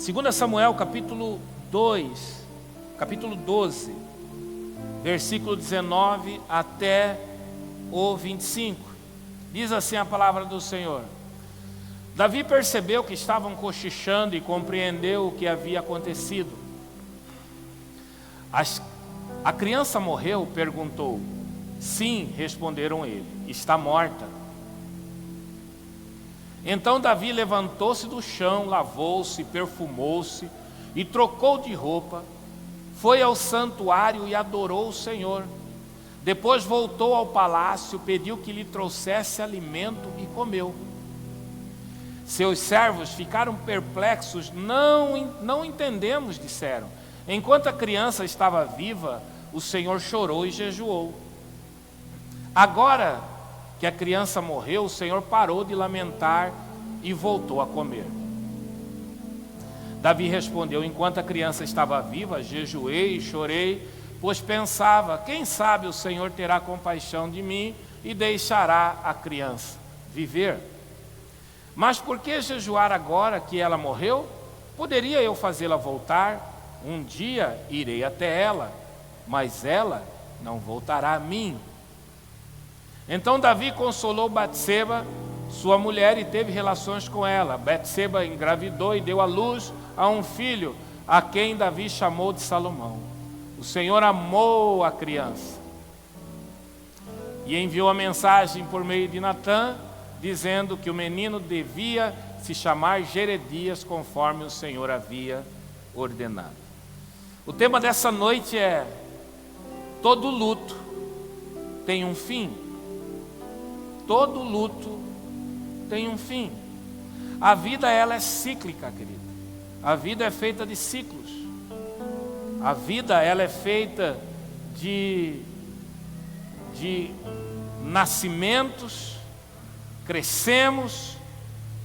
2 Samuel capítulo 2, capítulo 12, versículo 19 até o 25. Diz assim a palavra do Senhor: Davi percebeu que estavam cochichando e compreendeu o que havia acontecido. A criança morreu? Perguntou. Sim, responderam ele, está morta. Então Davi levantou-se do chão, lavou-se, perfumou-se e trocou de roupa, foi ao santuário e adorou o Senhor. Depois voltou ao palácio, pediu que lhe trouxesse alimento e comeu. Seus servos ficaram perplexos. Não entendemos, disseram. Enquanto a criança estava viva, o Senhor chorou e jejuou. Agora que a criança morreu, o Senhor parou de lamentar e voltou a comer. Davi respondeu: enquanto a criança estava viva, jejuei e chorei, pois pensava, quem sabe o Senhor terá compaixão de mim e deixará a criança viver. Mas por que jejuar agora que ela morreu? Poderia eu fazê-la voltar? Um dia irei até ela, mas ela não voltará a mim. Então Davi consolou Batseba, sua mulher, e teve relações com ela. Batseba engravidou e deu à luz a um filho, a quem Davi chamou de Salomão. O Senhor amou a criança e enviou a mensagem por meio de Natã, dizendo que o menino devia se chamar Jeredias, conforme o Senhor havia ordenado. O tema dessa noite é: todo luto tem um fim. Todo luto tem um fim. A vida, ela é cíclica, querida. A vida é feita de ciclos. A vida, ela é feita de nascimentos, crescemos,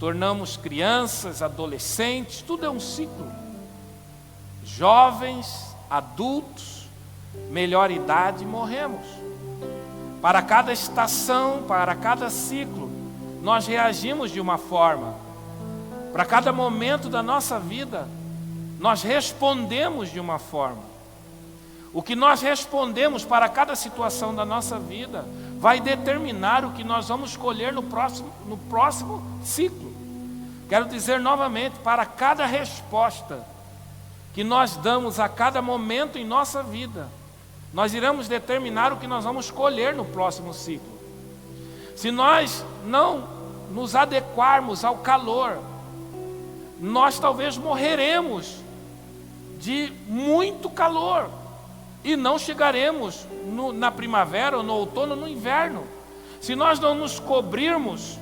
tornamos crianças, adolescentes, tudo é um ciclo. Jovens, adultos, melhor idade, morremos. Para cada estação, para cada ciclo, nós reagimos de uma forma. Para cada momento da nossa vida, nós respondemos de uma forma. O que nós respondemos para cada situação da nossa vida vai determinar o que nós vamos colher no próximo ciclo. Quero dizer novamente, para cada resposta que nós damos a cada momento em nossa vida, nós iremos determinar o que nós vamos colher no próximo ciclo. Se nós não nos adequarmos ao calor, nós talvez morreremos de muito calor e não chegaremos na primavera, ou no outono, ou no inverno. Se nós não nos cobrirmos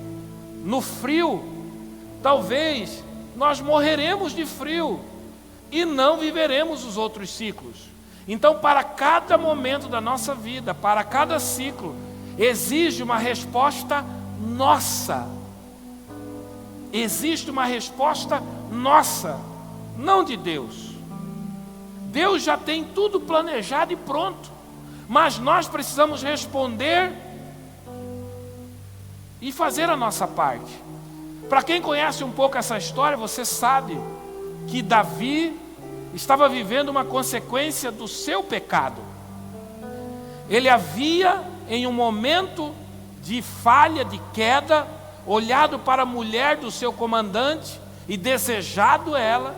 no frio, talvez nós morreremos de frio e não viveremos os outros ciclos. Então, para cada momento da nossa vida, para cada ciclo, exige uma resposta nossa. Existe uma resposta nossa, não de Deus. Deus já tem tudo planejado e pronto, mas nós precisamos responder e fazer a nossa parte. Para quem conhece um pouco essa história, você sabe que Davi estava vivendo uma consequência do seu pecado. Ele havia, em um momento de falha, de queda, olhado para a mulher do seu comandante e desejado ela.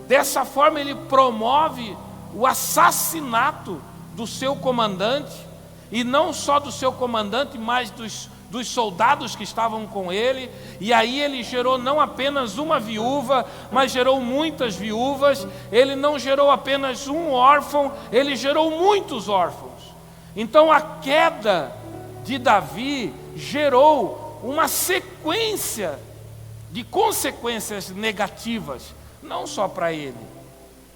Dessa forma ele promove o assassinato do seu comandante, e não só do seu comandante, mas dos soldados que estavam com ele. E aí ele gerou não apenas uma viúva, mas gerou muitas viúvas. Ele não gerou apenas um órfão, ele gerou muitos órfãos. Então a queda de Davi gerou uma sequência de consequências negativas, não só para ele,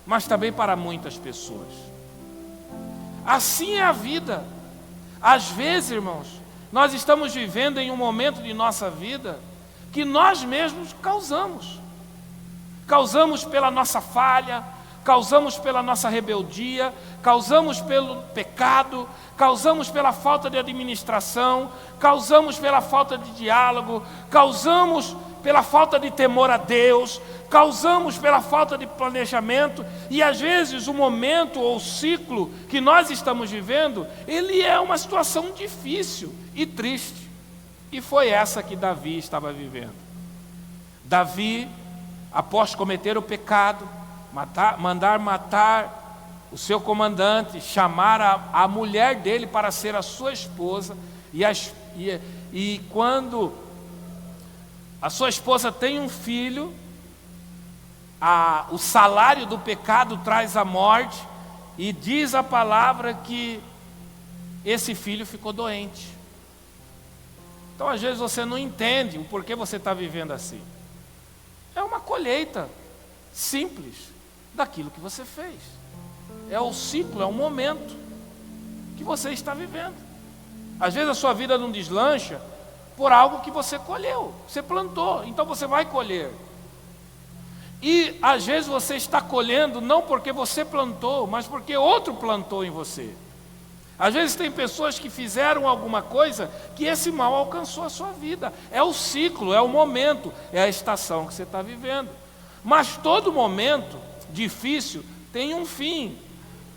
mas também para muitas pessoas. Assim é a vida. Às vezes, irmãos, nós estamos vivendo em um momento de nossa vida que nós mesmos causamos. Causamos pela nossa falha, causamos pela nossa rebeldia, causamos pelo pecado, causamos pela falta de administração, causamos pela falta de diálogo, causamos pela falta de temor a Deus, causamos pela falta de planejamento, e às vezes o momento ou o ciclo que nós estamos vivendo, ele é uma situação difícil e triste. E foi essa que Davi estava vivendo. Davi, após cometer o pecado, mandar matar o seu comandante, chamar a mulher dele para ser a sua esposa, e quando a sua esposa tem um filho, o salário do pecado traz a morte, e diz a palavra que esse filho ficou doente. Então às vezes você não entende o porquê você está vivendo assim. É uma colheita simples daquilo que você fez. É o ciclo, é o momento que você está vivendo. Às vezes a sua vida não deslancha por algo que você colheu, você plantou, então você vai colher. E às vezes você está colhendo não porque você plantou, mas porque outro plantou em você. Às vezes tem pessoas que fizeram alguma coisa que esse mal alcançou a sua vida. É o ciclo, é o momento, é a estação que você está vivendo. Mas todo momento difícil tem um fim.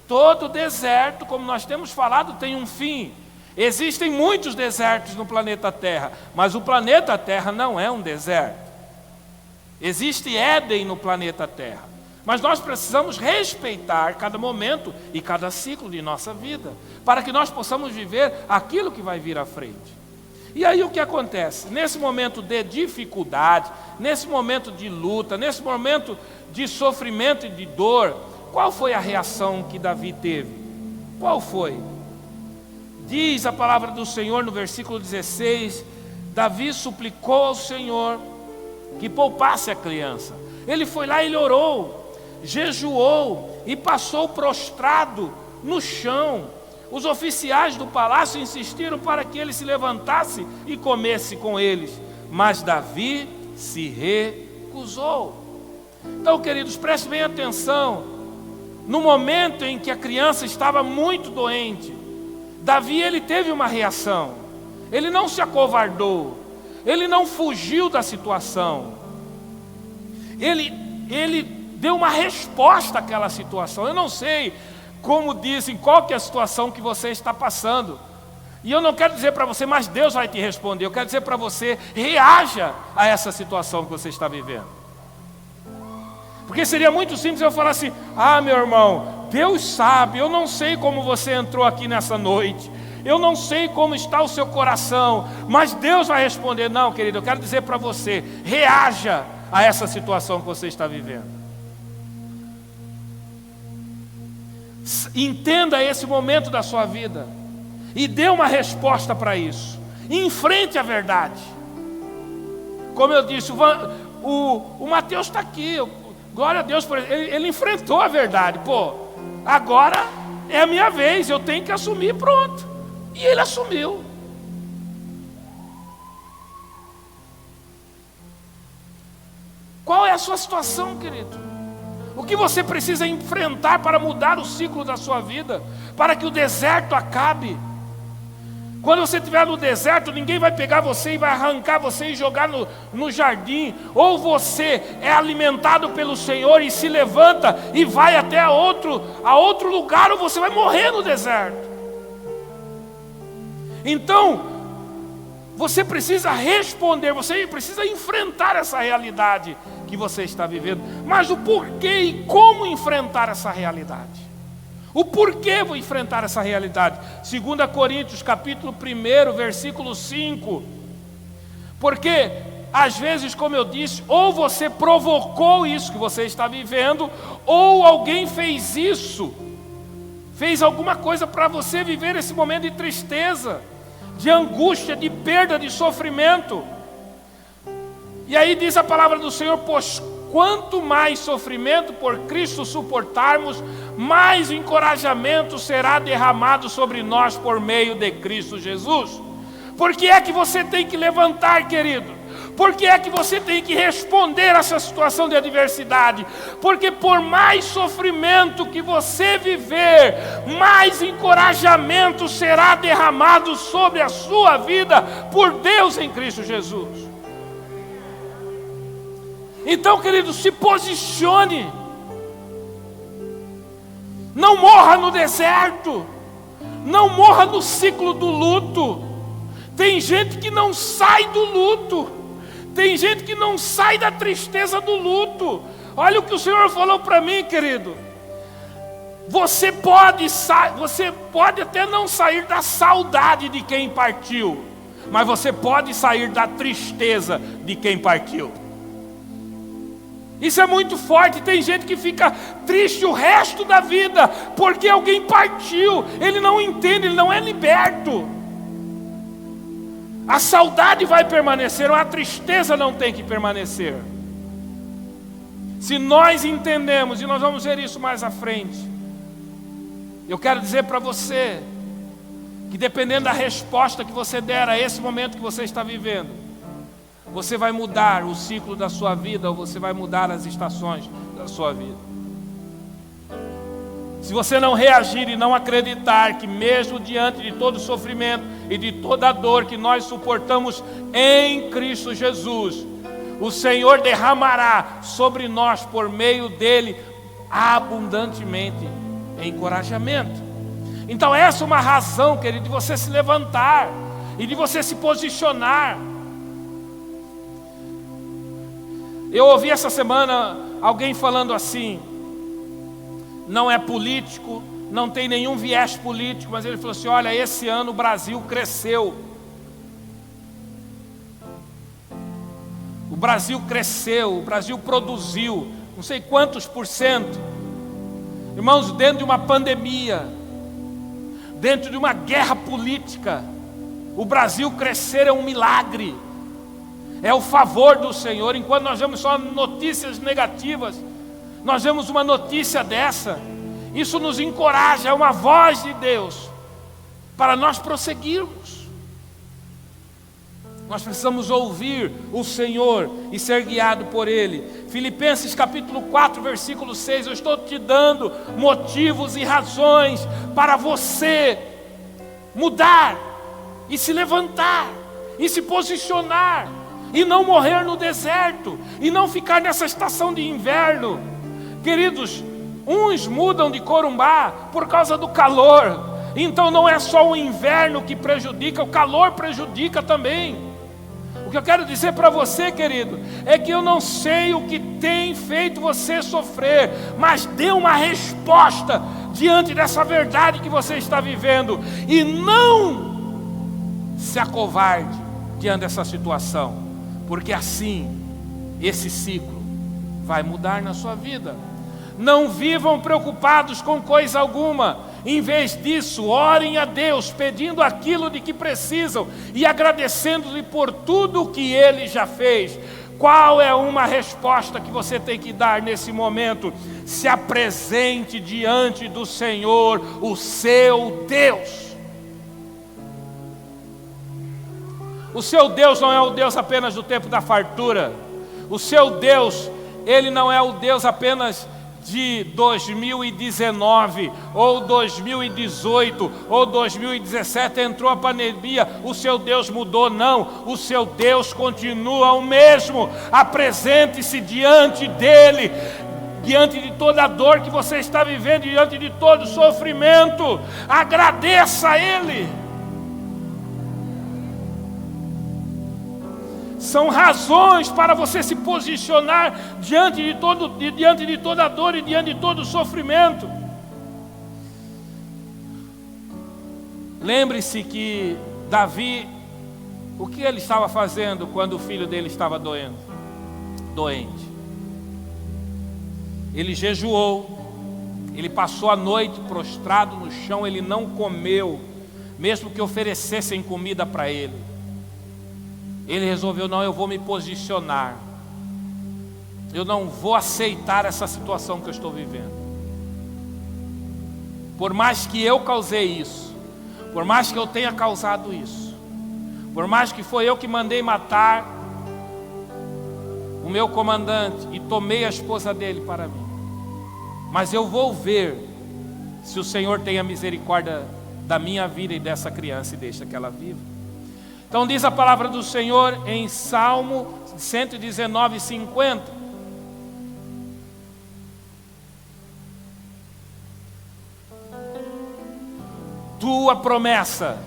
Todo deserto, como nós temos falado, tem um fim. Existem muitos desertos no planeta Terra, mas o planeta Terra não é um deserto. Existe Éden no planeta Terra. Mas nós precisamos respeitar cada momento e cada ciclo de nossa vida, para que nós possamos viver aquilo que vai vir à frente. E aí o que acontece? Nesse momento de dificuldade, nesse momento de luta, nesse momento de sofrimento e de dor, qual foi a reação que Davi teve? Qual foi? Diz a palavra do Senhor no versículo 16, Davi suplicou ao Senhor que poupasse a criança. Ele foi lá e ele orou, jejuou e passou prostrado no chão. Os oficiais do palácio insistiram para que ele se levantasse e comesse com eles, mas Davi se recusou. Então, queridos, prestem bem atenção. No momento em que a criança estava muito doente, Davi ele teve uma reação. Ele não se acovardou, ele não fugiu da situação. Ele deu uma resposta àquela situação. Eu não sei, como dizem, qual que é a situação que você está passando. E eu não quero dizer para você, mas Deus vai te responder. Eu quero dizer para você, reaja a essa situação que você está vivendo. Porque seria muito simples eu falar assim, meu irmão, Deus sabe, eu não sei como você entrou aqui nessa noite. Eu não sei como está o seu coração, mas Deus vai responder. Não, querido, eu quero dizer para você, reaja a essa situação que você está vivendo. Entenda esse momento da sua vida e dê uma resposta para isso. Enfrente a verdade. Como eu disse, o Mateus está aqui, glória a Deus por ele enfrentou a verdade. Agora é a minha vez, eu tenho que assumir, pronto. E ele assumiu. Qual é a sua situação, querido? O que você precisa enfrentar para mudar o ciclo da sua vida, para que o deserto acabe? Quando você estiver no deserto, ninguém vai pegar você e vai arrancar você e jogar no jardim. Ou você é alimentado pelo Senhor e se levanta e vai até a outro lugar, ou você vai morrer no deserto. Então, você precisa responder, você precisa enfrentar essa realidade que você está vivendo. Mas o porquê e como enfrentar essa realidade? O porquê vou enfrentar essa realidade? 2 Coríntios capítulo 1, versículo 5. Porque, às vezes, como eu disse, ou você provocou isso que você está vivendo, ou alguém fez isso, fez alguma coisa para você viver esse momento de tristeza, de angústia, de perda, de sofrimento. E aí diz a palavra do Senhor, pois quanto mais sofrimento por Cristo suportarmos, mais encorajamento será derramado sobre nós por meio de Cristo Jesus. Por que é que você tem que levantar, querido? Por que é que você tem que responder a essa situação de adversidade? Porque por mais sofrimento que você viver, mais encorajamento será derramado sobre a sua vida por Deus em Cristo Jesus. Então, querido, se posicione. Não morra no deserto. Não morra no ciclo do luto. Tem gente que não sai do luto. Tem gente que não sai da tristeza do luto. Olha o que o Senhor falou para mim, querido. Você pode até não sair da saudade de quem partiu, mas você pode sair da tristeza de quem partiu. Isso é muito forte. Tem gente que fica triste o resto da vida porque alguém partiu. Ele não entende, ele não é liberto. A saudade vai permanecer, a tristeza não tem que permanecer. Se nós entendemos, e nós vamos ver isso mais à frente, eu quero dizer para você que dependendo da resposta que você der a esse momento que você está vivendo, você vai mudar o ciclo da sua vida, ou você vai mudar as estações da sua vida. Se você não reagir e não acreditar que mesmo diante de todo o sofrimento e de toda a dor que nós suportamos em Cristo Jesus, o Senhor derramará sobre nós por meio dele abundantemente encorajamento. Então essa é uma razão, querido, de você se levantar e de você se posicionar. Eu ouvi essa semana alguém falando assim, não é político, não tem nenhum viés político, mas ele falou assim: olha, esse ano o Brasil cresceu. O Brasil cresceu, o Brasil produziu, não sei quantos %. Irmãos, dentro de uma pandemia, dentro de uma guerra política, o Brasil crescer é um milagre. É o favor do Senhor. Enquanto nós vemos só notícias negativas, nós vemos uma notícia dessa, isso nos encoraja, é uma voz de Deus para nós prosseguirmos. Nós precisamos ouvir o Senhor e ser guiado por Ele. Filipenses capítulo 4, versículo 6, eu estou te dando motivos e razões para você mudar e se levantar e se posicionar e não morrer no deserto e não ficar nessa estação de inverno. Queridos, uns mudam de Corumbá por causa do calor. Então não é só o inverno que prejudica, o calor prejudica também. O que eu quero dizer para você, querido, é que eu não sei o que tem feito você sofrer, mas dê uma resposta diante dessa verdade que você está vivendo, e não se acovarde diante dessa situação, porque assim esse ciclo vai mudar na sua vida. Não vivam preocupados com coisa alguma. Em vez disso, orem a Deus, pedindo aquilo de que precisam e agradecendo-lhe por tudo o que Ele já fez. Qual é uma resposta que você tem que dar nesse momento? Se apresente diante do Senhor, o seu Deus. O seu Deus não é o Deus apenas do tempo da fartura. O seu Deus, Ele não é o Deus apenas de 2019, ou 2018, ou 2017, entrou a pandemia, o seu Deus mudou. Não, o seu Deus continua o mesmo. Apresente-se diante dEle, diante de toda a dor que você está vivendo, diante de todo o sofrimento, agradeça a Ele. São razões para você se posicionar diante de toda a dor e diante de todo o sofrimento. Lembre-se que Davi, o que ele estava fazendo quando o filho dele estava doente? Ele jejuou, ele passou a noite prostrado no chão, ele não comeu, mesmo que oferecessem comida para ele. Ele resolveu: não, eu vou me posicionar, eu não vou aceitar essa situação que eu estou vivendo. Por mais que eu causei isso, por mais que eu tenha causado isso, por mais que foi eu que mandei matar o meu comandante e tomei a esposa dele para mim, mas eu vou ver se o Senhor tem a misericórdia da minha vida e dessa criança e deixa que ela viva. Então diz a palavra do Senhor em Salmo 119:50: tua promessa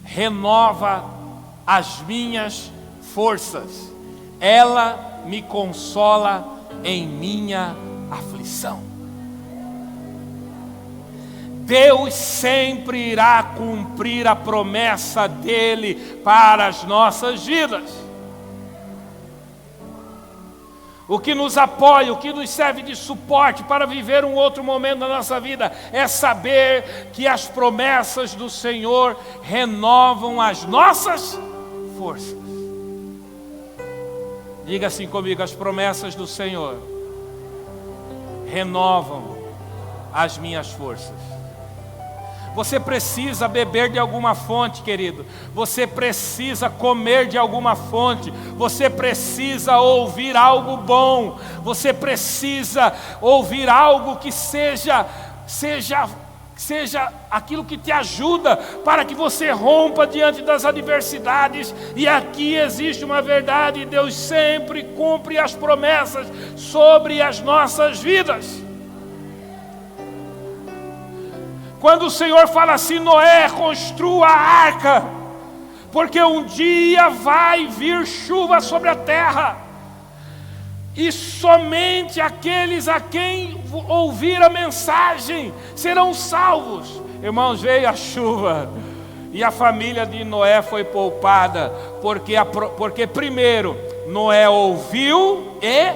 renova as minhas forças, ela me consola em minha aflição. Deus sempre irá cumprir a promessa dele para as nossas vidas. O que nos apoia, o que nos serve de suporte para viver um outro momento da nossa vida é saber que as promessas do Senhor renovam as nossas forças. Diga assim comigo: as promessas do Senhor renovam as minhas forças. Você precisa beber de alguma fonte, querido. Você precisa comer de alguma fonte. Você precisa ouvir algo bom. Você precisa ouvir algo que seja aquilo que te ajuda para que você rompa diante das adversidades. E aqui existe uma verdade: Deus sempre cumpre as promessas sobre as nossas vidas. Quando o Senhor fala assim: Noé, construa a arca, porque um dia vai vir chuva sobre a terra, e somente aqueles a quem ouvir a mensagem serão salvos. Irmãos, veio a chuva, e a família de Noé foi poupada, porque primeiro, Noé ouviu e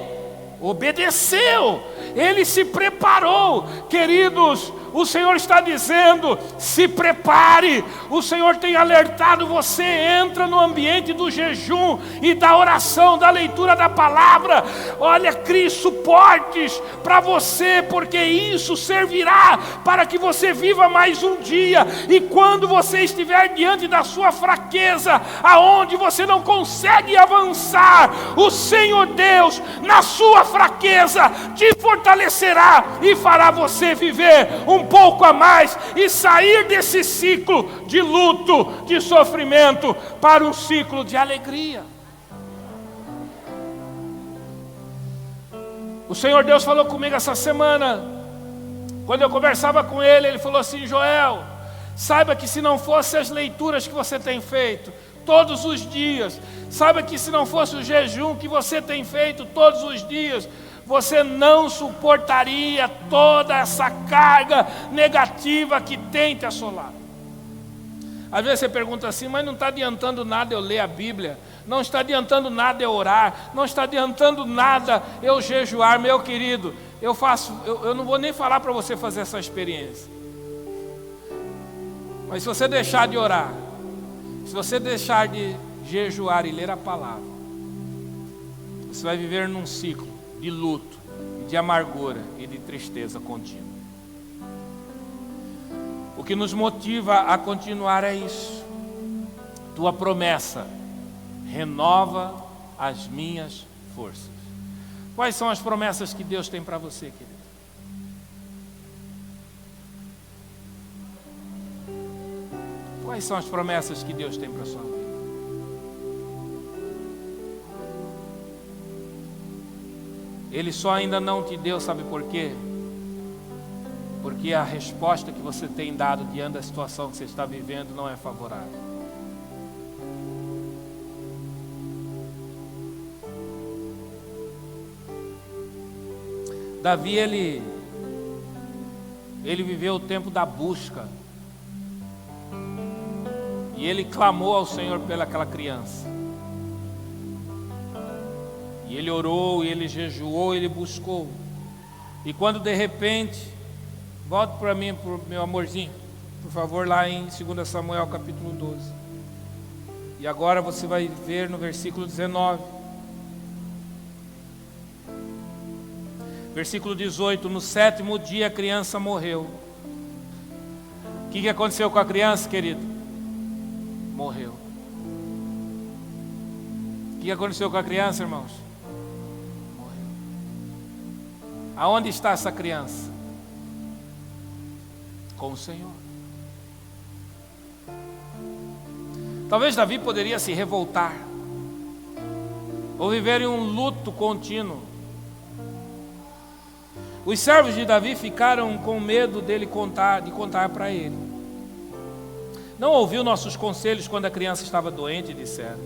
obedeceu. Ele se preparou. Queridos, o Senhor está dizendo: se prepare. O Senhor tem alertado você. Entra no ambiente do jejum e da oração, da leitura da palavra. Olha, crie suportes para você, porque isso servirá para que você viva mais um dia. E quando você estiver diante da sua fraqueza, aonde você não consegue avançar, o Senhor Deus, na sua fraqueza, te fortalecerá e fará você viver um pouco a mais e sair desse ciclo de luto, de sofrimento, para um ciclo de alegria. O Senhor Deus falou comigo essa semana. Quando eu conversava com Ele, Ele falou assim: Joel, saiba que se não fossem as leituras que você tem feito todos os dias, saiba que se não fosse o jejum que você tem feito todos os dias, você não suportaria toda essa carga negativa que tem te assolado. Às vezes você pergunta assim: mas não está adiantando nada eu ler a Bíblia, não está adiantando nada eu orar, não está adiantando nada eu jejuar. Meu querido, eu não vou nem falar para você fazer essa experiência. Mas se você deixar de orar, se você deixar de jejuar e ler a palavra, você vai viver num ciclo de luto, de amargura e de tristeza contínua. O que nos motiva a continuar é isso: tua promessa renova as minhas forças. Quais são as promessas que Deus tem para você, querido? Quais são as promessas que Deus tem para a sua vida? Ele só ainda não te deu, sabe por quê? Porque a resposta que você tem dado diante da situação que você está vivendo não é favorável. Davi, ele viveu o tempo da busca. E ele clamou ao Senhor pelaquela criança. E ele orou, e ele jejuou, ele buscou. E quando de repente, volta para mim, pro meu amorzinho, por favor, lá em 2 Samuel capítulo 12. E agora você vai ver no versículo 19. Versículo 18: no 7º dia a criança morreu. O que aconteceu com a criança, querido? Morreu. O que aconteceu com a criança, irmãos? Morreu. Aonde está essa criança? Com o Senhor. Talvez Davi poderia se revoltar, ou viver em um luto contínuo. Os servos de Davi ficaram com medo de contar para ele. Não ouviu nossos conselhos quando a criança estava doente, disseram.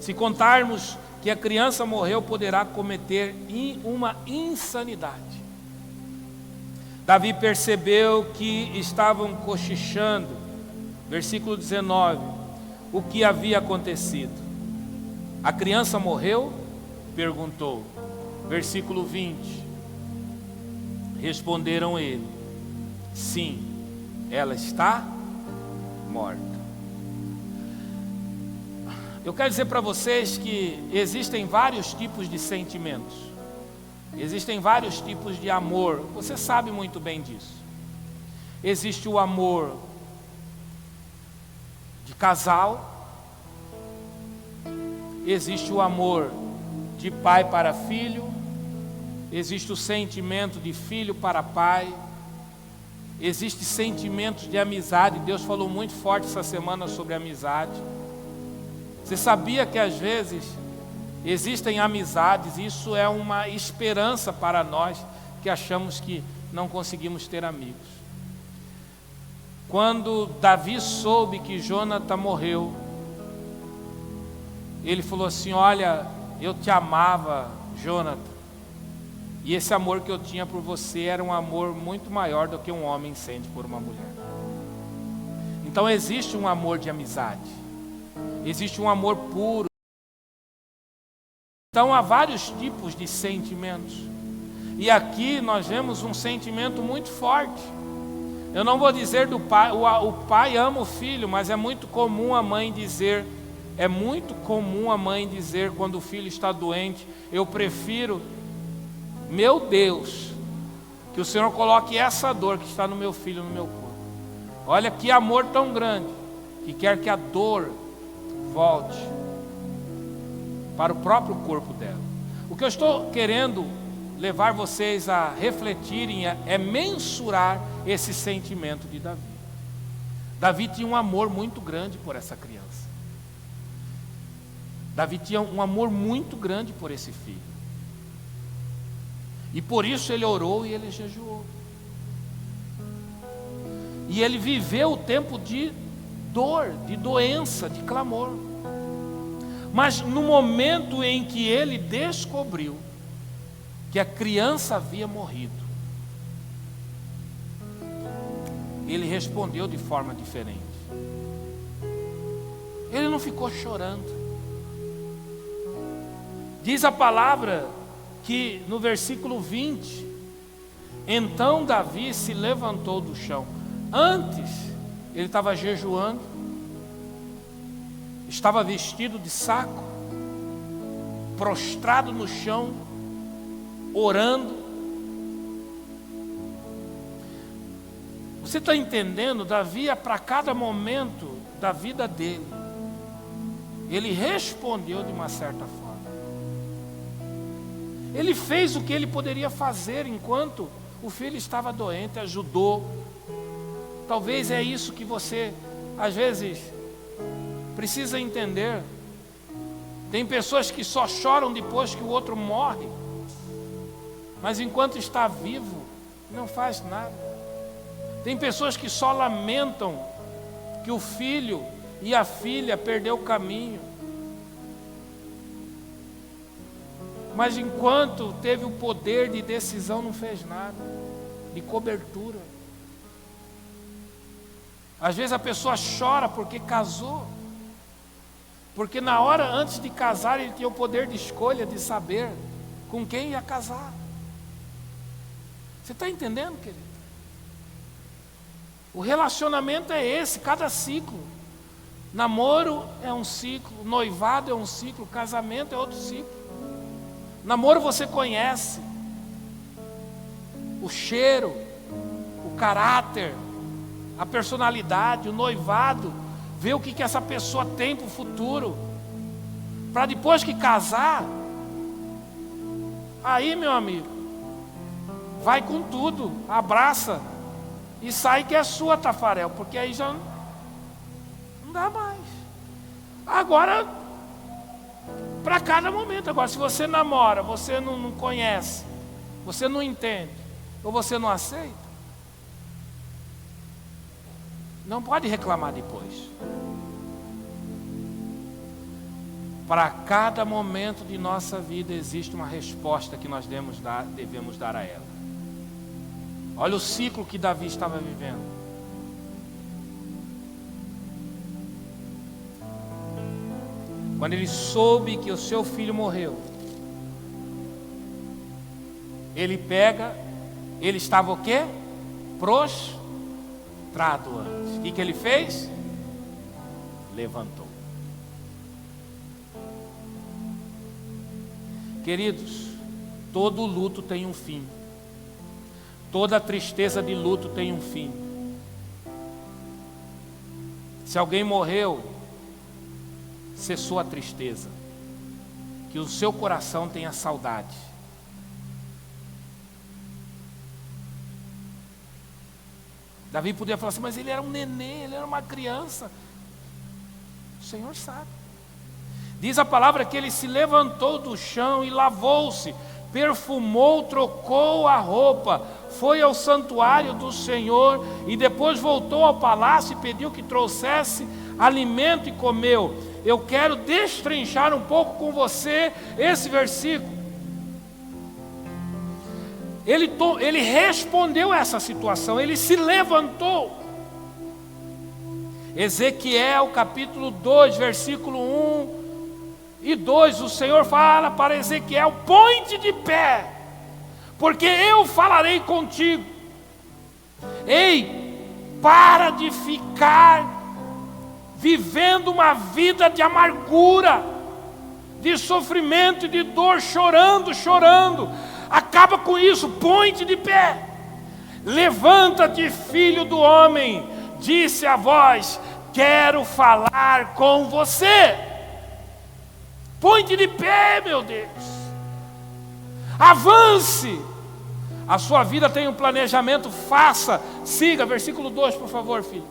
Se contarmos que a criança morreu, poderá cometer uma insanidade. Davi percebeu que estavam cochichando, versículo 19, o que havia acontecido. A criança morreu? Perguntou. Versículo 20. Responderam ele: sim, ela está morta. Eu quero dizer para vocês que existem vários tipos de sentimentos. Existem vários tipos de amor. Você sabe muito bem disso. Existe o amor de casal. Existe o amor de pai para filho. Existe o sentimento de filho para pai. Existe sentimentos de amizade. Deus falou muito forte essa semana sobre amizade. Você sabia que às vezes existem amizades, isso é uma esperança para nós que achamos que não conseguimos ter amigos. Quando Davi soube que Jônatan morreu, ele falou assim: olha, eu te amava, Jônatan, e esse amor que eu tinha por você era um amor muito maior do que um homem sente por uma mulher. Então existe um amor de amizade. Existe um amor puro. Então há vários tipos de sentimentos. E aqui nós vemos um sentimento muito forte. Eu não vou dizer do pai, o pai ama o filho, mas é muito comum a mãe dizer, quando o filho está doente: eu prefiro, meu Deus, que o Senhor coloque essa dor que está no meu filho, no meu corpo. Olha que amor tão grande, que quer que a dor volte para o próprio corpo dela. O que eu estou querendo levar vocês a refletirem é mensurar esse sentimento de Davi. Davi tinha um amor muito grande por essa criança. Davi tinha um amor muito grande por esse filho. E por isso ele orou e ele jejuou. E ele viveu o tempo de dor, de doença, de clamor. Mas no momento em que ele descobriu que a criança havia morrido, ele respondeu de forma diferente. Ele não ficou chorando. Diz a palavra que no versículo 20, então Davi se levantou do chão. Antes ele estava jejuando, estava vestido de saco, prostrado no chão, orando. Você está entendendo? Davi, para cada momento da vida dele, ele respondeu de uma certa forma. Ele fez o que ele poderia fazer enquanto o filho estava doente, ajudou. Talvez é isso que você, às vezes, precisa entender. Tem pessoas que só choram depois que o outro morre, mas enquanto está vivo, não faz nada. Tem pessoas que só lamentam que o filho e a filha perdeu o caminho, mas enquanto teve o poder de decisão, não fez nada, de cobertura. Às vezes a pessoa chora porque casou, porque na hora antes de casar ele tinha o poder de escolha, de saber com quem ia casar. Você está entendendo, querido? O relacionamento é esse, cada ciclo. Namoro é um ciclo, noivado é um ciclo, casamento é outro ciclo. Namoro você conhece o cheiro, o caráter, a personalidade. O noivado vê o que essa pessoa tem para o futuro, para depois que casar, aí, meu amigo, vai com tudo, abraça e sai que é sua, Tafarel, porque aí já não dá mais. Agora, para cada momento. Agora, se você namora, você não conhece, você não entende, ou você não aceita, Não pode reclamar depois. Para cada momento de nossa vida existe uma resposta que nós devemos dar a ela. Olha o ciclo que Davi estava vivendo. Quando ele soube que o seu filho morreu, ele estava o quê? Prostrado antes. O que ele fez? Levantou. Queridos, todo luto tem um fim. Toda tristeza de luto tem um fim. Se alguém morreu, cessou a tristeza. Que o seu coração tenha saudade. Davi podia falar assim, mas ele era um nenê, ele era uma criança. O Senhor sabe. Diz a palavra que ele se levantou do chão e lavou-se, perfumou, trocou a roupa, foi ao santuário do Senhor e depois voltou ao palácio e pediu que trouxesse alimento e comeu. Eu quero destrinchar um pouco com você esse versículo. Ele respondeu a essa situação, ele se levantou. Ezequiel capítulo 2, versículo 1 e 2, o Senhor fala para Ezequiel: põe-te de pé, porque eu falarei contigo. Ei, para de ficar vivendo uma vida de amargura, de sofrimento e de dor, chorando. Acaba com isso, põe-te de pé. Levanta-te, filho do homem, disse a voz: quero falar com você. Põe-te de pé, meu Deus. Avance. A sua vida tem um planejamento, faça. Siga, versículo 2, por favor, filho.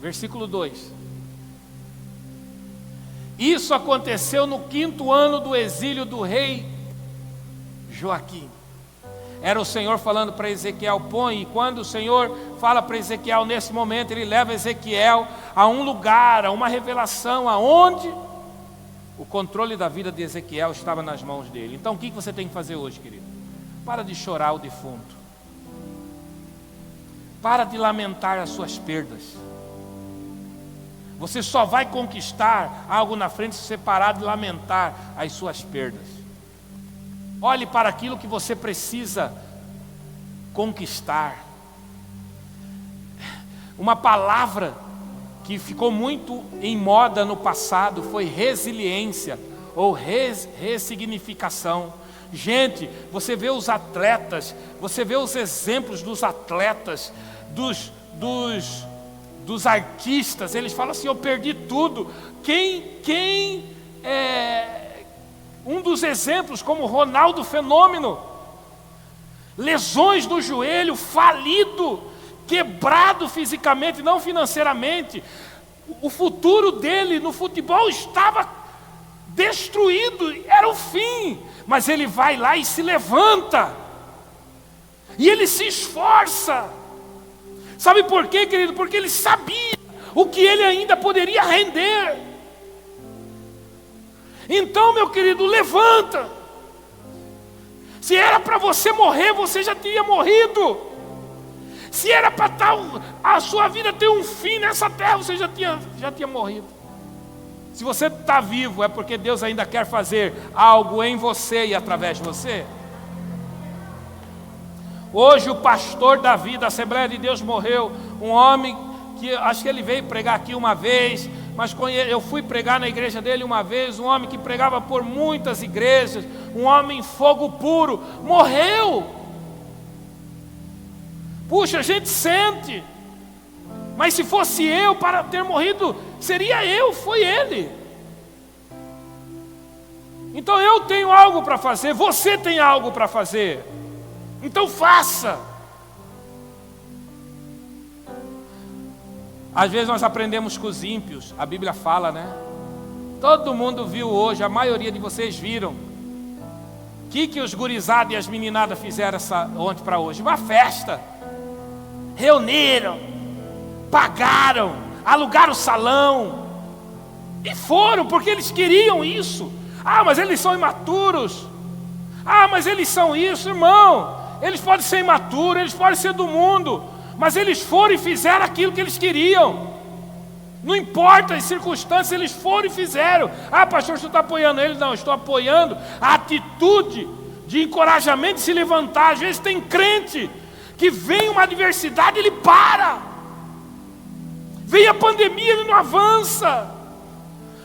Versículo 2. Isso aconteceu no 5º ano do exílio do rei Joaquim. Era o Senhor falando para Ezequiel: põe. E quando o Senhor fala para Ezequiel nesse momento, ele leva Ezequiel a um lugar, a uma revelação, aonde o controle da vida de Ezequiel estava nas mãos dele. Então o que você tem que fazer hoje, querido? Para de chorar o defunto. Para de lamentar as suas perdas. Você só vai conquistar algo na frente se você parar de lamentar as suas perdas. Olhe para aquilo que você precisa conquistar. Uma palavra que ficou muito em moda no passado foi resiliência ou ressignificação. Gente, você vê os atletas, você vê os exemplos dos atletas, dos artistas, eles falam assim: eu perdi tudo. Um dos exemplos, como Ronaldo Fenômeno, lesões do joelho, falido, quebrado fisicamente, não financeiramente. O futuro dele no futebol estava destruído, era o fim. Mas ele vai lá e se levanta, e ele se esforça. Sabe por quê, querido? Porque ele sabia o que ele ainda poderia render. Então, meu querido, levanta. Se era para você morrer, você já teria morrido. Se era para a sua vida ter um fim nessa terra, você já tinha morrido. Se você está vivo, é porque Deus ainda quer fazer algo em você e através de você. Hoje o pastor Davi da Assembleia de Deus morreu, um homem que acho que ele veio pregar aqui uma vez, mas eu fui pregar na igreja dele uma vez, um homem que pregava por muitas igrejas, um homem fogo puro, morreu. Puxa, a gente sente, mas se fosse eu para ter morrido, seria eu, foi ele. Então eu tenho algo para fazer, você tem algo para fazer. Então faça. Às vezes nós aprendemos com os ímpios, a Bíblia fala, né? Todo mundo viu hoje, a maioria de vocês viram que os gurizados e as meninadas fizeram ontem para hoje? Uma festa. Reuniram, pagaram, alugaram o salão e foram, porque eles queriam isso. Ah, mas eles são imaturos. Ah, mas eles são isso, irmão. Eles podem ser imaturos, eles podem ser do mundo, mas eles foram e fizeram aquilo que eles queriam. Não importa as circunstâncias, eles foram e fizeram. Ah, pastor, você está apoiando eles? Não, eu estou apoiando a atitude de encorajamento de se levantar. Às vezes tem crente que vem uma adversidade, ele para. Vem a pandemia, ele não avança.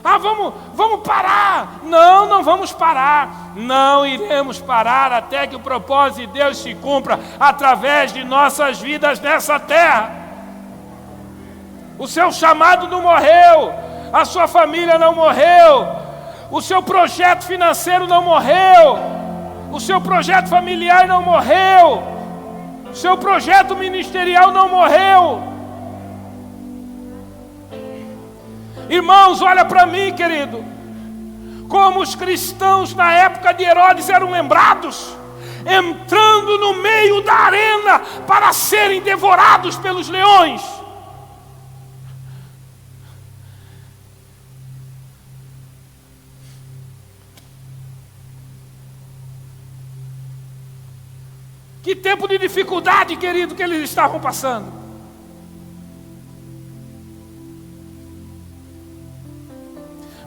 Ah, vamos parar. Não, não vamos parar. Não iremos parar até que o propósito de Deus se cumpra através de nossas vidas nessa terra. O seu chamado não morreu, a sua família não morreu, o seu projeto financeiro não morreu, o seu projeto familiar não morreu, o seu projeto ministerial não morreu. Irmãos, olha para mim, querido, como os cristãos na época de Herodes eram lembrados, entrando no meio da arena para serem devorados pelos leões. Que tempo de dificuldade, querido, que eles estavam passando.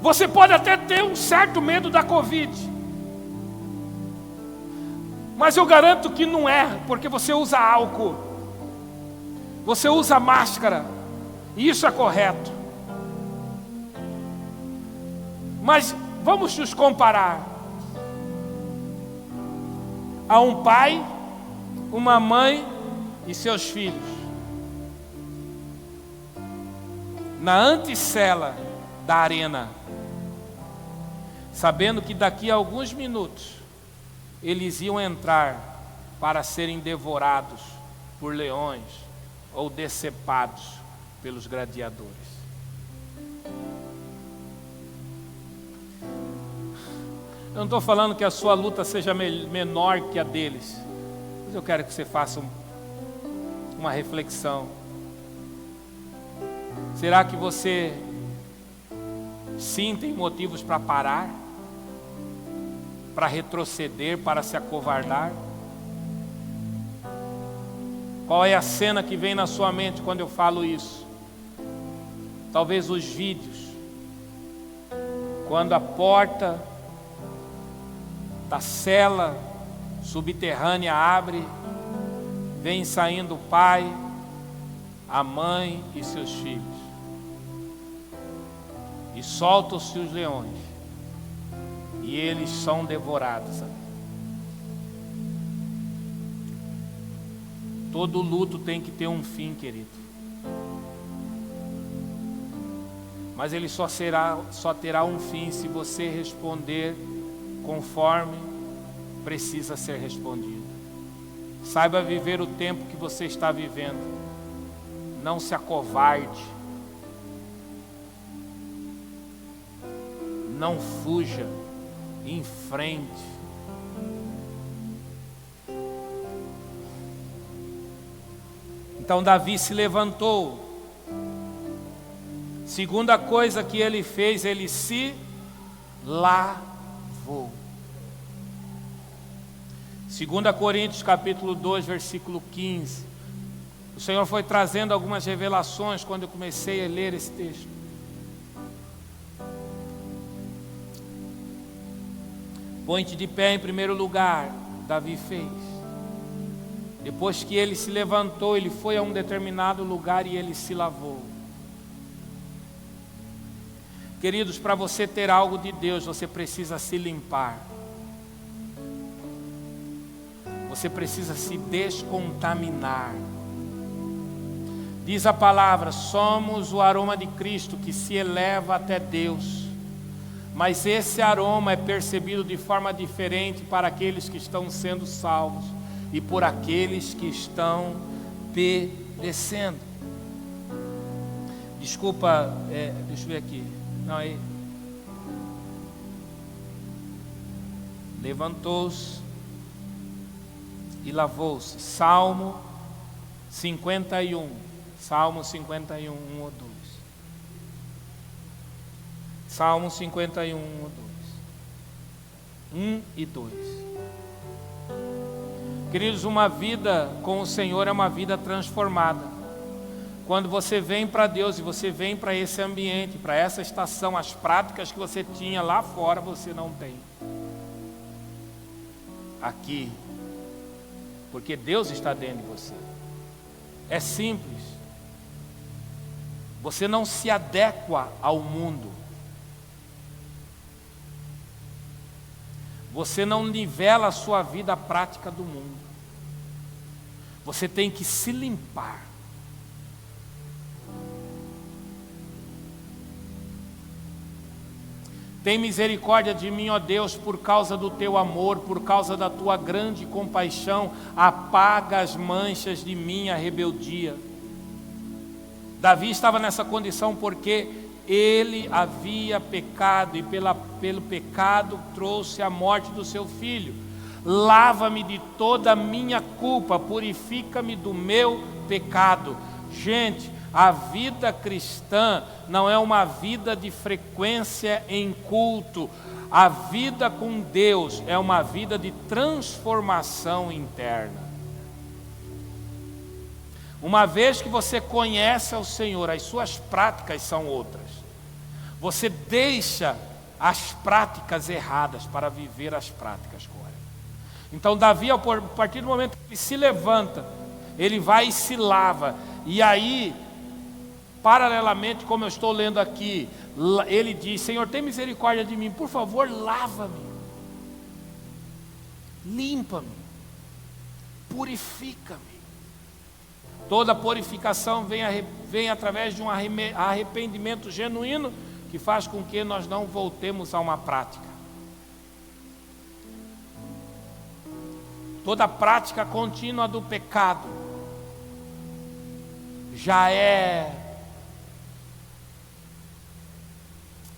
Você pode até ter um certo medo da Covid, mas eu garanto que não é, porque você usa álcool, você usa máscara, e isso é correto. Mas vamos nos comparar a um pai, uma mãe e seus filhos. Na antessala da arena, sabendo que daqui a alguns minutos eles iam entrar para serem devorados por leões ou decepados pelos gladiadores. Eu não estou falando que a sua luta seja menor que a deles, mas eu quero que você faça uma reflexão. Será que você sim tem motivos para parar? Para retroceder, para se acovardar? Qual é a cena que vem na sua mente quando eu falo isso? Talvez os vídeos, quando a porta da cela subterrânea abre, vem saindo o pai, a mãe e seus filhos, e soltam-se os leões, e eles são devorados. Todo luto tem que ter um fim, querido, mas ele só terá um fim se você responder conforme precisa ser respondido. Saiba viver o tempo que você está vivendo, não se acovarde, não fuja, enfrente. Então Davi se levantou. Segunda coisa que ele fez, ele se lavou. 2 Coríntios capítulo 2, versículo 15. O Senhor foi trazendo algumas revelações quando eu comecei a ler esse texto. Põe-te de pé em primeiro lugar, Davi fez. Depois que ele se levantou, ele foi a um determinado lugar e ele se lavou. Queridos, para você ter algo de Deus, você precisa se limpar. Você precisa se descontaminar. Diz a palavra, somos o aroma de Cristo que se eleva até Deus. Mas esse aroma é percebido de forma diferente para aqueles que estão sendo salvos e por aqueles que estão perecendo. Desculpa, deixa eu ver aqui. levantou-se e lavou-se. Salmo 51. Salmo 51, 1 ou 2. Salmo 51, 1 ou 2. 1 e 2. Queridos, uma vida com o Senhor é uma vida transformada. Quando você vem para Deus e você vem para esse ambiente, para essa estação, as práticas que você tinha lá fora, você não tem. Aqui. Porque Deus está dentro de você. É simples. Você não se adequa ao mundo. Você não nivela a sua vida à prática do mundo. Você tem que se limpar. Tem misericórdia de mim, ó Deus, por causa do teu amor, por causa da tua grande compaixão, apaga as manchas de minha rebeldia. Davi estava nessa condição porque ele havia pecado e pelo pecado trouxe a morte do seu filho. Lava-me de toda a minha culpa, purifica-me do meu pecado. Gente, a vida cristã não é uma vida de frequência em culto. A vida com Deus é uma vida de transformação interna. Uma vez que você conhece ao Senhor, as suas práticas são outras. Você deixa as práticas erradas para viver as práticas corretas. Então Davi, a partir do momento que ele se levanta, ele vai e se lava. E aí, paralelamente, como eu estou lendo aqui, ele diz: Senhor, tem misericórdia de mim, por favor, lava-me, limpa-me, purifica-me. Toda purificação vem através de um arrependimento genuíno, que faz com que nós não voltemos a uma prática. Toda prática contínua do pecado já é...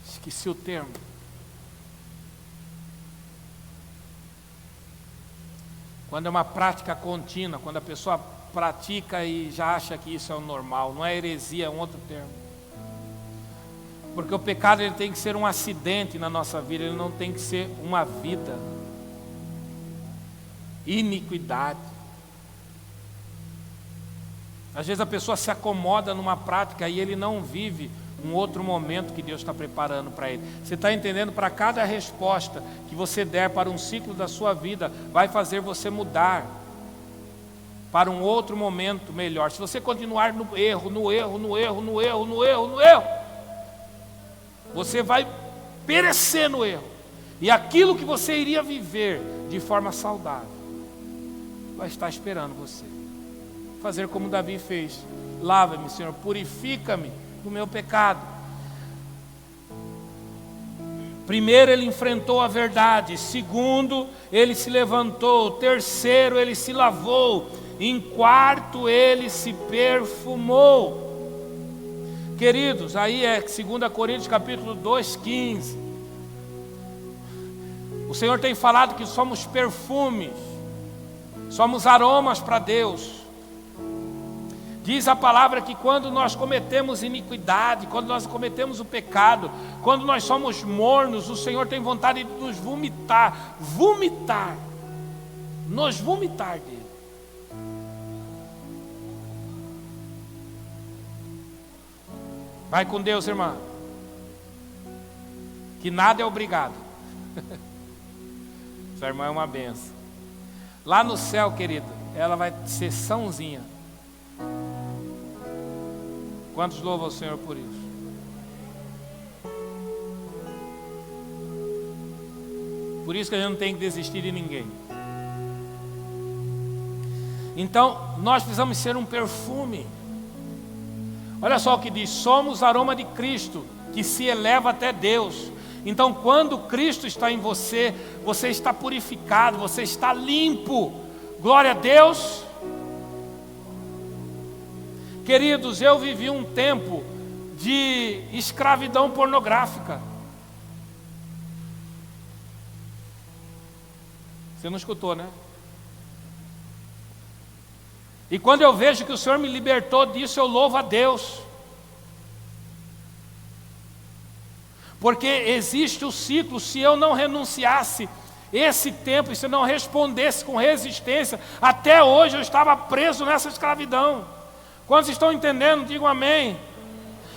esqueci o termo. Quando é uma prática contínua, quando a pessoa pratica e já acha que isso é o normal, não é heresia, é um outro termo. Porque o pecado ele tem que ser um acidente na nossa vida, ele não tem que ser uma vida. Iniquidade. Às vezes a pessoa se acomoda numa prática e ele não vive um outro momento que Deus está preparando para ele. Você está entendendo? Para cada resposta que você der para um ciclo da sua vida, vai fazer você mudar para um outro momento melhor. Se você continuar no erro, você vai perecer no erro. E aquilo que você iria viver de forma saudável vai estar esperando você. Fazer como Davi fez: lava-me, Senhor, purifica-me do meu pecado. Primeiro, ele enfrentou a verdade. Segundo, ele se levantou. Terceiro, ele se lavou. Em quarto, ele se perfumou. Queridos, aí é 2 Coríntios capítulo 2:15. O Senhor tem falado que somos perfumes, somos aromas para Deus. Diz a palavra que quando nós cometemos iniquidade, quando nós cometemos o pecado, quando nós somos mornos, o Senhor tem vontade de nos vomitar, nos vomitar dele. Vai com Deus, irmã. Que nada é obrigado. Sua irmã é uma benção. Lá no céu, querido, ela vai ser sãozinha. Quantos louvam o Senhor por isso? Por isso que a gente não tem que desistir de ninguém. Então, nós precisamos ser um perfume. Olha só o que diz: somos aroma de Cristo, que se eleva até Deus. Então, quando Cristo está em você, você está purificado, você está limpo. Glória a Deus. Queridos, eu vivi um tempo de escravidão pornográfica. Você não escutou, né? E quando eu vejo que o Senhor me libertou disso, eu louvo a Deus. Porque existe o ciclo, se eu não renunciasse esse tempo, e se eu não respondesse com resistência, até hoje eu estava preso nessa escravidão. Quantos estão entendendo? Digam amém.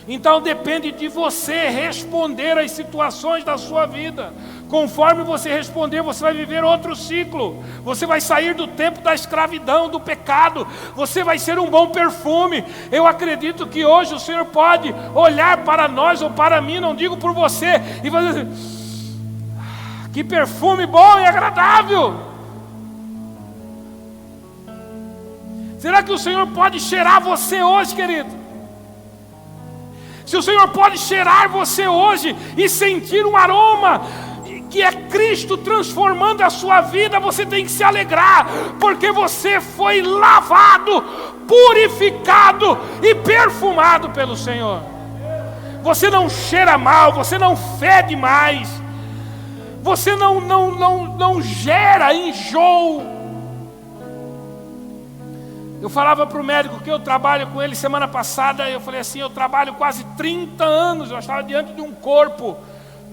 Então depende de você responder às situações da sua vida. Conforme você responder, você vai viver outro ciclo. Você vai sair do tempo da escravidão, do pecado. Você vai ser um bom perfume. Eu acredito que hoje o Senhor pode olhar para nós ou para mim, não digo por você, e fazer assim: que perfume bom e agradável. Será que o Senhor pode cheirar você hoje, querido? Se o Senhor pode cheirar você hoje e sentir um aroma que é Cristo transformando a sua vida, você tem que se alegrar, porque você foi lavado, purificado e perfumado pelo Senhor. Você não cheira mal, você não fede mais, você não gera enjoo. Eu falava para o médico que eu trabalho com ele semana passada, eu falei assim: eu trabalho quase 30 anos, eu estava diante de um corpo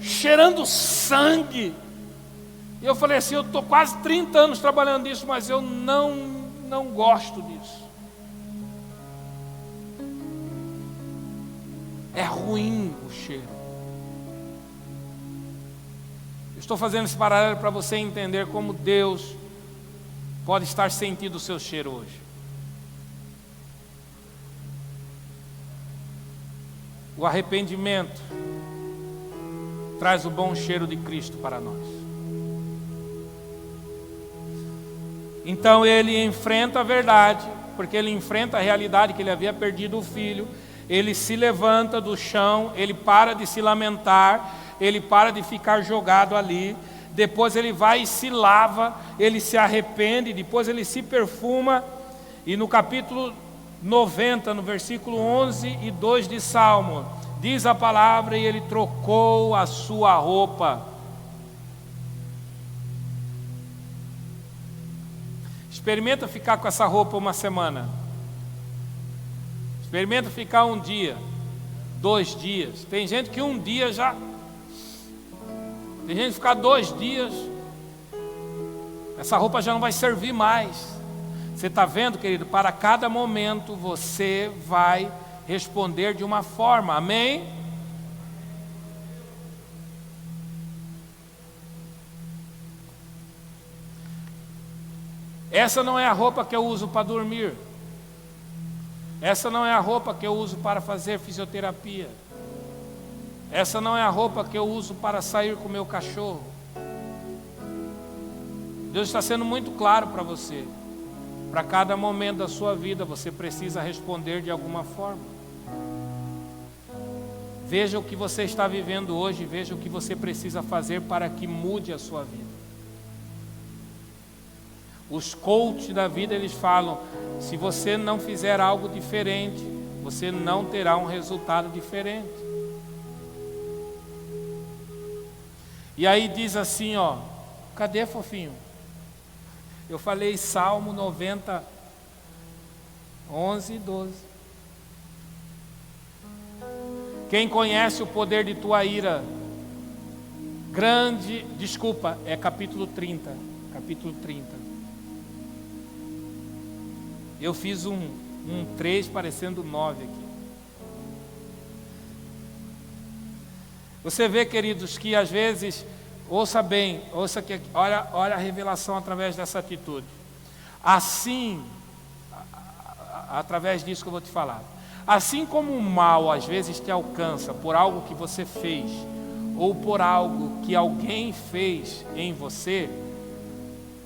cheirando sangue. E eu falei assim: eu estou quase 30 anos trabalhando nisso, mas eu não gosto disso. É ruim o cheiro. Eu estou fazendo esse paralelo para você entender como Deus pode estar sentindo o seu cheiro hoje. O arrependimento traz o bom cheiro de Cristo para nós. Então ele enfrenta a verdade, porque ele enfrenta a realidade que ele havia perdido o filho. Ele se levanta do chão, ele para de se lamentar, ele para de ficar jogado ali. Depois ele vai e se lava, ele se arrepende, depois ele se perfuma. E no capítulo 90, no versículo 11 e 2 de Salmo, diz a palavra: e ele trocou a sua roupa. Experimenta ficar com essa roupa uma semana. Experimenta ficar um dia, 2 dias. Tem gente que um dia já... Tem gente que ficar 2 dias, essa roupa já não vai servir mais. Você está vendo, querido? Para cada momento você vai responder de uma forma, amém? Essa não é a roupa que eu uso para dormir. Essa não é a roupa que eu uso para fazer fisioterapia. Essa não é a roupa que eu uso para sair com o meu cachorro. Deus está sendo muito claro para você. Para cada momento da sua vida, você precisa responder de alguma forma. Veja o que você está vivendo hoje, veja o que você precisa fazer para que mude a sua vida. Os coaches da vida, eles falam: se você não fizer algo diferente, você não terá um resultado diferente. E aí diz assim, ó, cadê, fofinho? Eu falei Salmo 90, 11 e 12. Quem conhece o poder de tua ira grande, desculpa, é capítulo 30, capítulo 30. Eu fiz um 3 parecendo 9 aqui. Você vê, queridos, que às vezes, ouça bem, ouça que olha a revelação através dessa atitude. Assim, através disso que eu vou te falar. Assim como o mal às vezes te alcança por algo que você fez, ou por algo que alguém fez em você,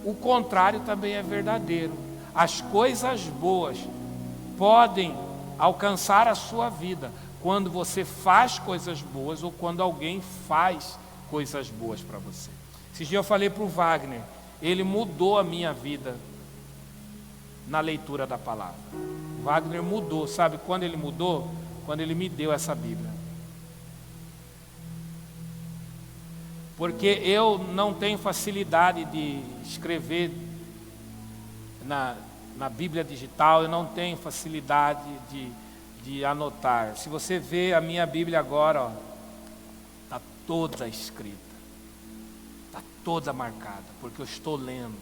o contrário também é verdadeiro. As coisas boas podem alcançar a sua vida quando você faz coisas boas ou quando alguém faz coisas boas para você. Esses dias eu falei para o Wagner, ele mudou a minha vida na leitura da palavra. O Wagner mudou, sabe quando ele mudou? Quando ele me deu essa Bíblia. porque eu não tenho facilidade de escrever na Bíblia digital, eu não tenho facilidade de anotar. Se você vê a minha Bíblia agora, está toda escrita, está toda marcada, porque eu estou lendo.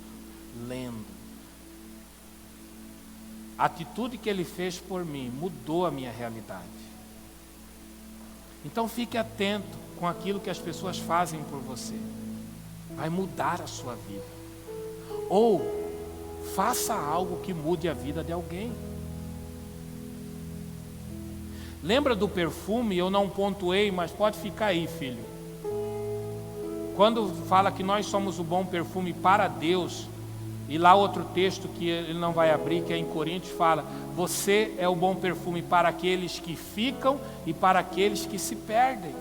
A atitude que Ele fez por mim mudou a minha realidade. Então fique atento com aquilo que as pessoas fazem por você. Vai mudar a sua vida. Ou faça algo que mude a vida de alguém. Lembra do perfume? Eu não pontuei, mas pode ficar aí, filho. Quando fala que nós somos o bom perfume para Deus, e lá outro texto que ele não vai abrir, que é em Coríntios, fala: você é o bom perfume para aqueles que ficam e para aqueles que se perdem.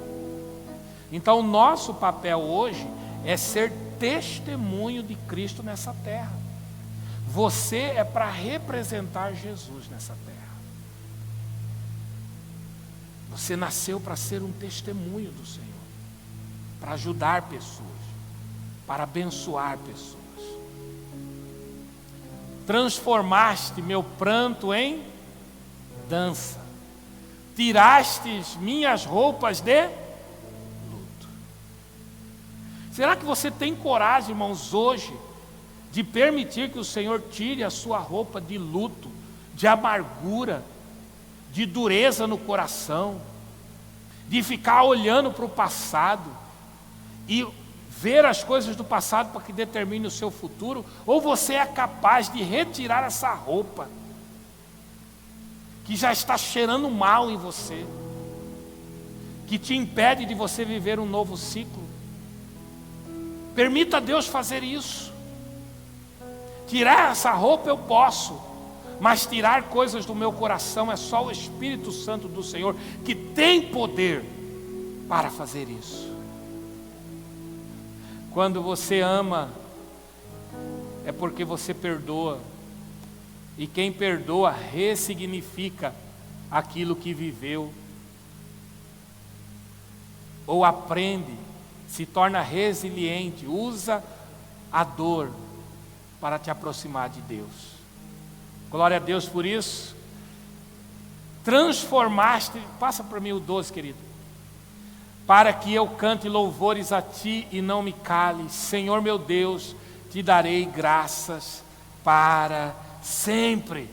Então o nosso papel hoje é ser testemunho de Cristo nessa terra. Você é para representar Jesus nessa terra. Você nasceu para ser um testemunho do Senhor, para ajudar pessoas, para abençoar pessoas. Transformaste meu pranto em dança, tirastes minhas roupas de luto. Será que você tem coragem, irmãos, hoje, de permitir que o Senhor tire a sua roupa de luto, de amargura, de dureza no coração, de ficar olhando para o passado e ver as coisas do passado para que determine o seu futuro? Ou você é capaz de retirar essa roupa que já está cheirando mal em você, que te impede de você viver um novo ciclo? Permita Deus fazer isso. Tirar essa roupa eu posso, mas tirar coisas do meu coração é só o Espírito Santo do Senhor que tem poder para fazer isso. Quando você ama, é porque você perdoa, e quem perdoa ressignifica aquilo que viveu, ou aprende, se torna resiliente, usa a dor para te aproximar de Deus. Glória a Deus por isso. Transformaste, passa para mim o 12, querido. Para que eu cante louvores a Ti e não me cale, Senhor meu Deus, Te darei graças para sempre.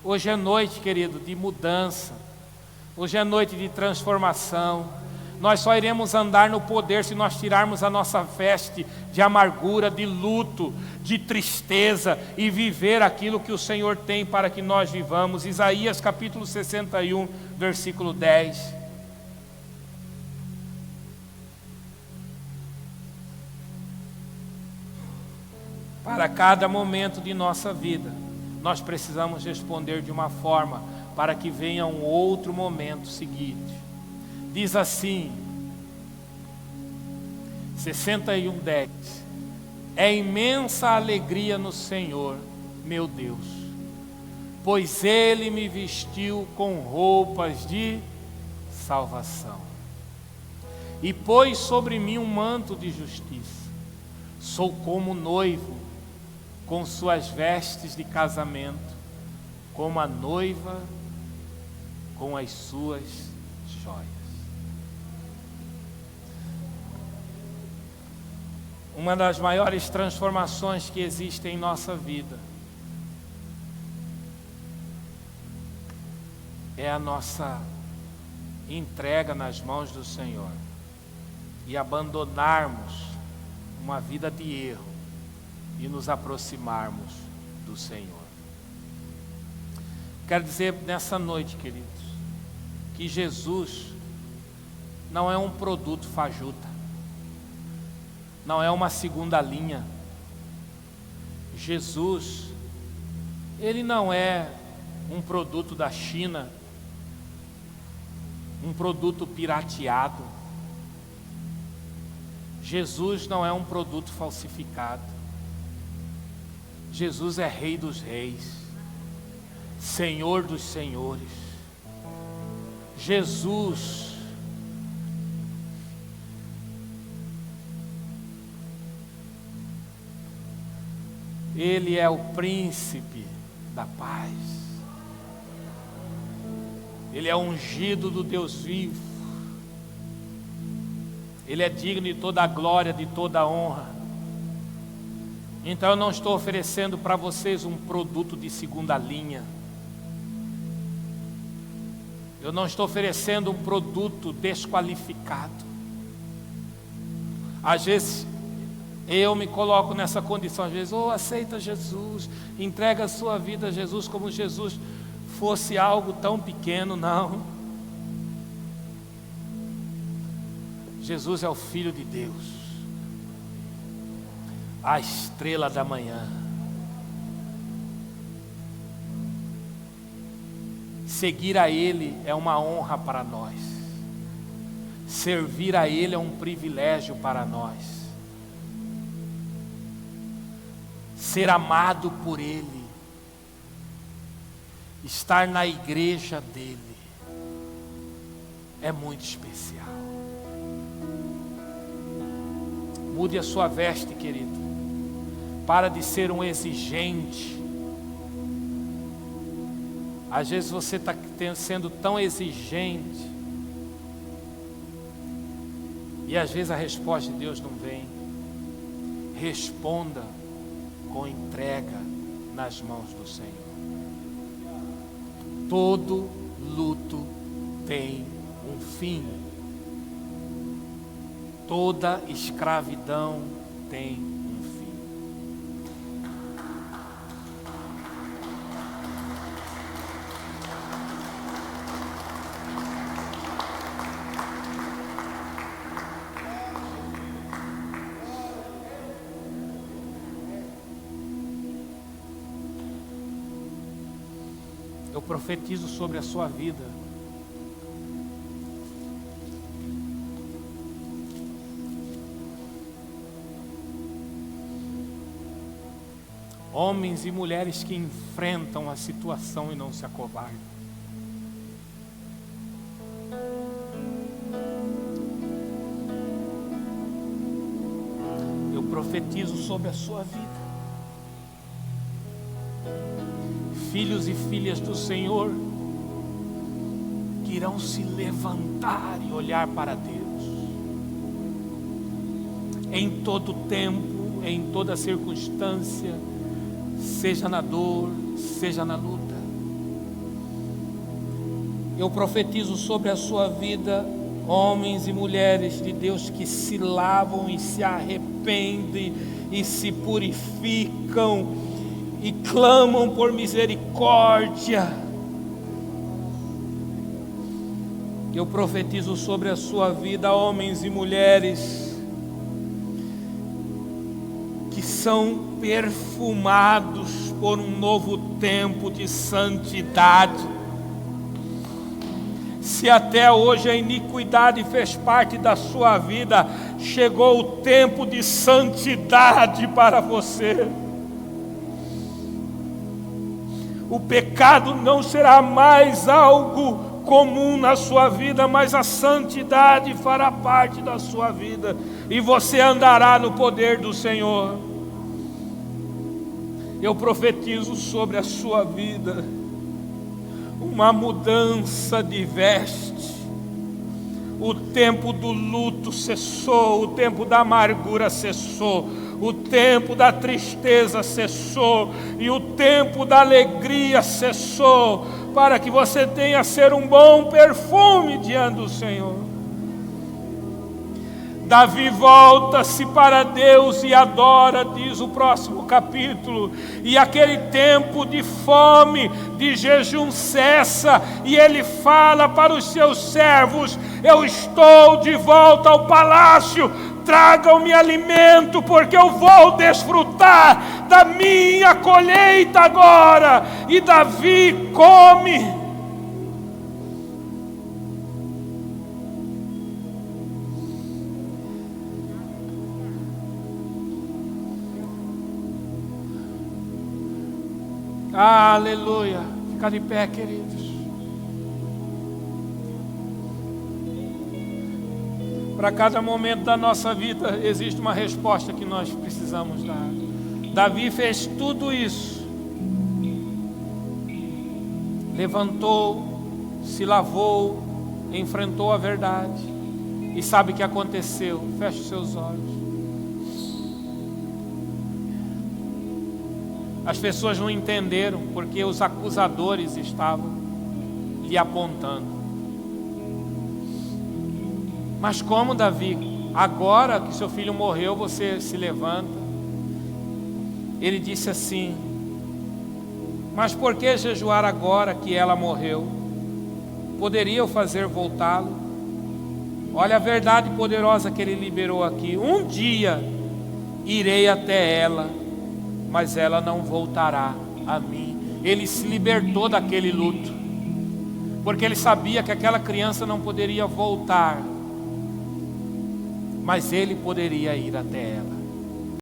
Hoje é noite, querido, de mudança. Hoje é noite de transformação. Nós só iremos andar no poder se nós tirarmos a nossa veste de amargura, de luto, de tristeza e viver aquilo que o Senhor tem para que nós vivamos. Isaías capítulo 61, versículo 10. Para cada momento de nossa vida, nós precisamos responder de uma forma para que venha um outro momento seguinte. Diz assim, 61:10: é imensa alegria no Senhor, meu Deus, pois Ele me vestiu com roupas de salvação e pôs sobre mim um manto de justiça. Sou como noivo com suas vestes de casamento, como a noiva com as suas joias. Uma das maiores transformações que existem em nossa vida é a nossa entrega nas mãos do Senhor e abandonarmos uma vida de erro e nos aproximarmos do Senhor. Quero dizer nessa noite, queridos, que Jesus não é um produto fajuta, não é uma segunda linha. Jesus, Ele não é um produto da China, um produto pirateado. Jesus não é um produto falsificado. Jesus é Rei dos Reis, Senhor dos Senhores. Jesus Ele é o príncipe da paz. Ele é ungido do Deus vivo. Ele é digno de toda a glória, de toda a honra. Então eu não estou oferecendo para vocês um produto de segunda linha. Eu não estou oferecendo um produto desqualificado. Às vezes eu me coloco nessa condição, às vezes, aceita Jesus, entrega a sua vida a Jesus, como Jesus fosse algo tão pequeno. Não. Jesus é o Filho de Deus, a estrela da manhã. Seguir a Ele é uma honra para nós. Servir a Ele é um privilégio para nós. Ser amado por Ele, estar na igreja dEle, é muito especial. Mude a sua veste, querido. Para de ser um exigente. Às vezes você está sendo tão exigente, e às vezes a resposta de Deus não vem. Responda com entrega nas mãos do Senhor. Todo luto tem um fim. Toda escravidão tem um fim. Eu profetizo sobre a sua vida. Homens e mulheres que enfrentam a situação e não se acovardam. Eu profetizo sobre a sua vida. Filhos e filhas do Senhor que irão se levantar e olhar para Deus. Em todo tempo, em toda circunstância, seja na dor, seja na luta. Eu profetizo sobre a sua vida, homens e mulheres de Deus que se lavam e se arrependem e se purificam e clamam por misericórdia. Eu profetizo sobre a sua vida, homens e mulheres que são perfumados por um novo tempo de santidade. Se até hoje a iniquidade fez parte da sua vida, chegou o tempo de santidade para você. O pecado não será mais algo comum na sua vida, mas a santidade fará parte da sua vida, e você andará no poder do Senhor. Eu profetizo sobre a sua vida uma mudança de veste. O tempo do luto cessou, o tempo da amargura cessou, o tempo da tristeza cessou e o tempo da alegria cessou, para que você tenha a ser um bom perfume diante do Senhor. Davi volta-se para Deus e adora, diz o próximo capítulo, e aquele tempo de fome, de jejum cessa, e ele fala para os seus servos: eu estou de volta ao palácio, tragam-me alimento, porque eu vou desfrutar da minha colheita agora. E Davi come. Aleluia. Fica de pé, queridos. Para cada momento da nossa vida existe uma resposta que nós precisamos dar. Davi fez tudo isso. Levantou, se lavou, enfrentou a verdade. E sabe o que aconteceu? Feche os seus olhos. As pessoas não entenderam porque os acusadores estavam lhe apontando. Mas como, Davi, agora que seu filho morreu, você se levanta? Ele disse assim: mas por que jejuar agora que ela morreu? Poderia eu fazer voltá-lo? Olha a verdade poderosa que ele liberou aqui. Um dia irei até ela, mas ela não voltará a mim. Ele se libertou daquele luto, porque ele sabia que aquela criança não poderia voltar, mas ele poderia ir até ela.